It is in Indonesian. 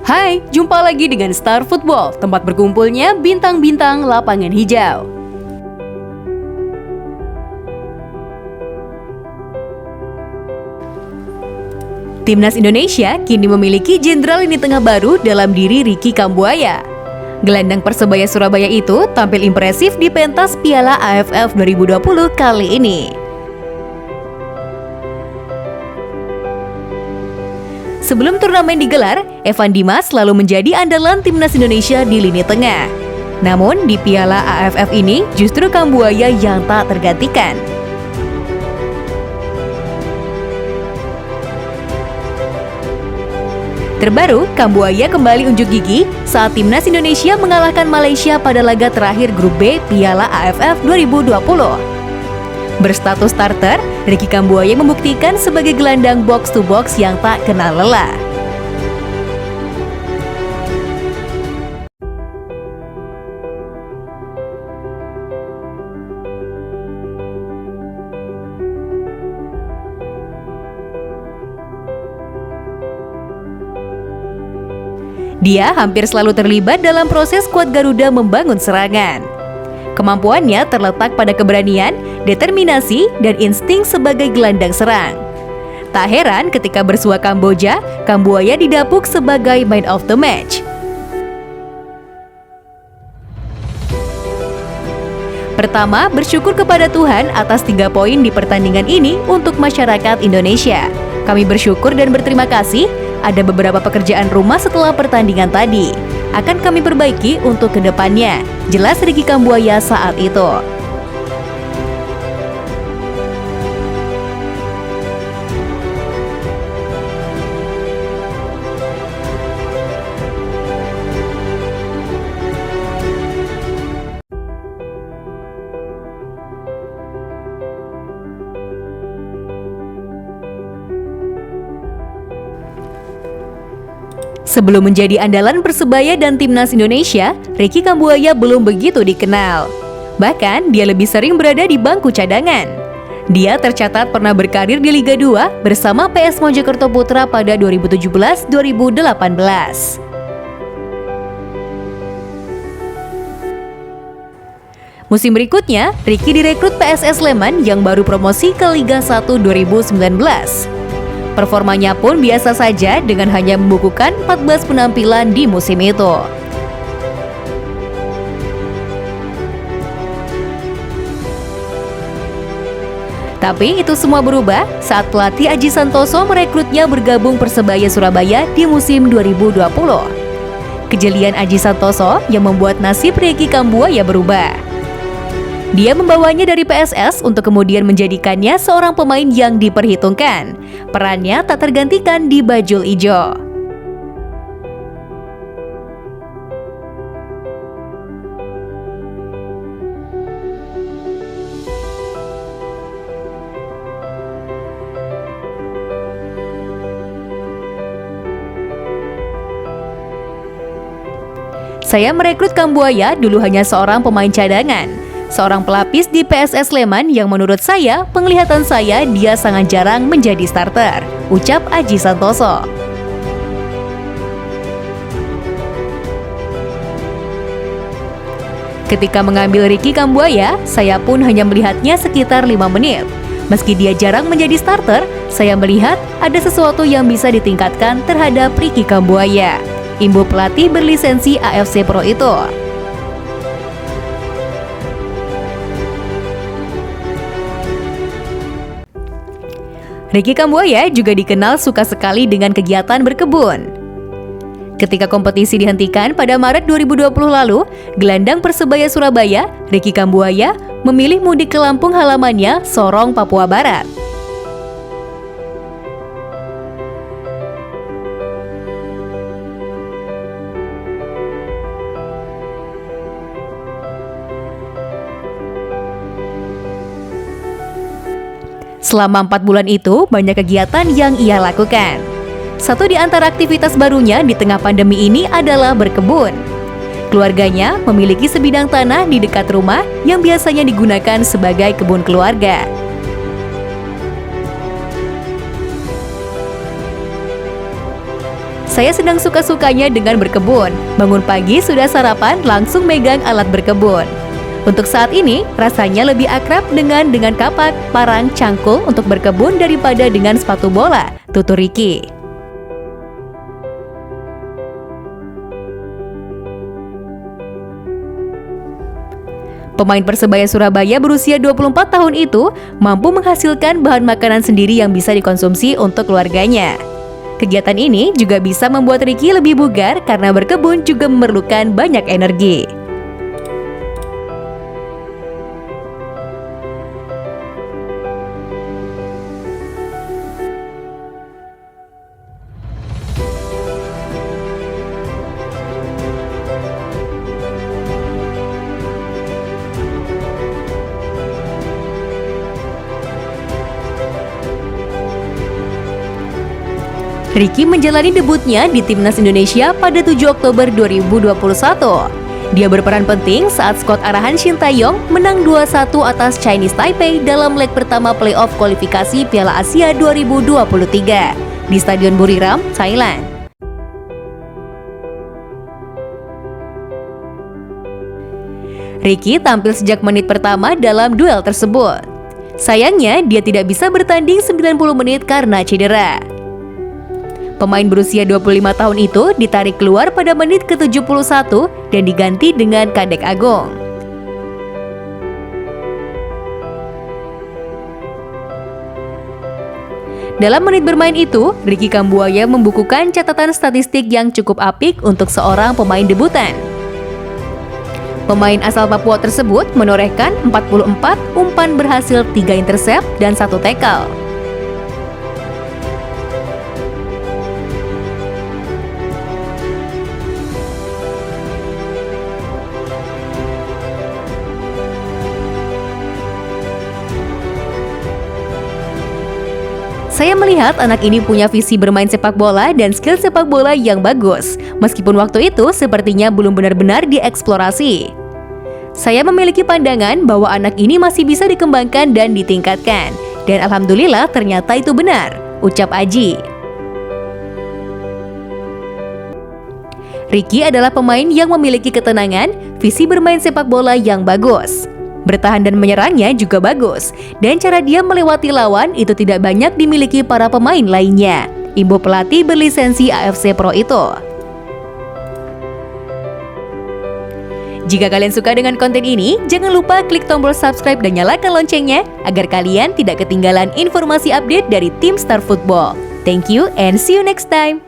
Hai, jumpa lagi dengan Star Football, tempat berkumpulnya bintang-bintang lapangan hijau. Timnas Indonesia kini memiliki jenderal lini tengah baru dalam diri Ricky Kambuaya. Gelandang Persebaya Surabaya itu tampil impresif di pentas Piala AFF 2020 kali ini. Sebelum turnamen digelar, Evan Dimas selalu menjadi andalan Timnas Indonesia di lini tengah. Namun di Piala AFF ini justru Kambuaya yang tak tergantikan. Terbaru, Kambuaya kembali unjuk gigi saat Timnas Indonesia mengalahkan Malaysia pada laga terakhir Grup B Piala AFF 2020. Berstatus starter, Ricky Kambuaya membuktikan sebagai gelandang box-to-box yang tak kenal lelah. Dia hampir selalu terlibat dalam proses skuad Garuda membangun serangan. Kemampuannya terletak pada keberanian, determinasi, dan insting sebagai gelandang serang. Tak heran ketika bersua Kamboja, Kambuaya didapuk sebagai man of the match. Pertama, bersyukur kepada Tuhan atas 3 poin di pertandingan ini untuk masyarakat Indonesia. Kami bersyukur dan berterima kasih. Ada beberapa pekerjaan rumah setelah pertandingan tadi. Akan kami perbaiki untuk kedepannya, jelas Ricky Kambuaya saat itu. Sebelum menjadi andalan Persebaya dan Timnas Indonesia, Ricky Kambuaya belum begitu dikenal. Bahkan, dia lebih sering berada di bangku cadangan. Dia tercatat pernah berkarir di Liga 2 bersama PS Mojokerto Putra pada 2017-2018. Musim berikutnya, Ricky direkrut PSS Sleman yang baru promosi ke Liga 1 2019. Performanya pun biasa saja dengan hanya membukukan 14 penampilan di musim itu. Tapi itu semua berubah saat pelatih Aji Santoso merekrutnya bergabung Persebaya Surabaya di musim 2020. Kejelian Aji Santoso yang membuat nasib Ricky Kambuaya berubah. Dia membawanya dari PSS untuk kemudian menjadikannya seorang pemain yang diperhitungkan. Perannya tak tergantikan di bajul ijo. Saya merekrut Kambuaya dulu hanya seorang pemain cadangan. Seorang pelapis di PSS Sleman yang menurut saya, penglihatan saya dia sangat jarang menjadi starter, ucap Aji Santoso. Ketika mengambil Ricky Kambuaya, saya pun hanya melihatnya sekitar 5 menit. Meski dia jarang menjadi starter, saya melihat ada sesuatu yang bisa ditingkatkan terhadap Ricky Kambuaya. Imbu pelatih berlisensi AFC Pro itu. Ricky Kambuaya juga dikenal suka sekali dengan kegiatan berkebun. Ketika kompetisi dihentikan pada Maret 2020 lalu, gelandang Persebaya Surabaya, Ricky Kambuaya, memilih mudik ke Lampung halamannya, Sorong, Papua Barat. Selama 4 bulan itu, banyak kegiatan yang ia lakukan. Satu di antara aktivitas barunya di tengah pandemi ini adalah berkebun. Keluarganya memiliki sebidang tanah di dekat rumah yang biasanya digunakan sebagai kebun keluarga. Saya sedang suka-sukanya dengan berkebun. Bangun pagi sudah sarapan, langsung megang alat berkebun. Untuk saat ini, rasanya lebih akrab dengan kapak, parang, cangkul untuk berkebun daripada dengan sepatu bola, tutur Ricky. Pemain Persebaya Surabaya berusia 24 tahun itu mampu menghasilkan bahan makanan sendiri yang bisa dikonsumsi untuk keluarganya. Kegiatan ini juga bisa membuat Ricky lebih bugar karena berkebun juga memerlukan banyak energi. Ricky menjalani debutnya di Timnas Indonesia pada 7 Oktober 2021. Dia berperan penting saat skuad arahan Shin Tae-yong menang 2-1 atas Chinese Taipei dalam leg pertama playoff kualifikasi Piala Asia 2023 di Stadion Buriram, Thailand. Ricky tampil sejak menit pertama dalam duel tersebut. Sayangnya, dia tidak bisa bertanding 90 menit karena cedera. Pemain berusia 25 tahun itu ditarik keluar pada menit ke-71 dan diganti dengan Kadek Agung. Dalam menit bermain itu, Ricky Kambuaya membukukan catatan statistik yang cukup apik untuk seorang pemain debutan. Pemain asal Papua tersebut menorehkan 44 umpan berhasil 3 intercept dan 1 tackle. Saya melihat anak ini punya visi bermain sepak bola dan skill sepak bola yang bagus, meskipun waktu itu sepertinya belum benar-benar dieksplorasi. Saya memiliki pandangan bahwa anak ini masih bisa dikembangkan dan ditingkatkan, dan alhamdulillah ternyata itu benar, ucap Aji. Ricky adalah pemain yang memiliki ketenangan, visi bermain sepak bola yang bagus. Bertahan dan menyerangnya juga bagus, dan cara dia melewati lawan itu tidak banyak dimiliki para pemain lainnya, imbuh pelatih berlisensi AFC Pro itu. Jika kalian suka dengan konten ini, jangan lupa klik tombol subscribe dan nyalakan loncengnya agar kalian tidak ketinggalan informasi update dari tim Star Football. Thank you and see you next time.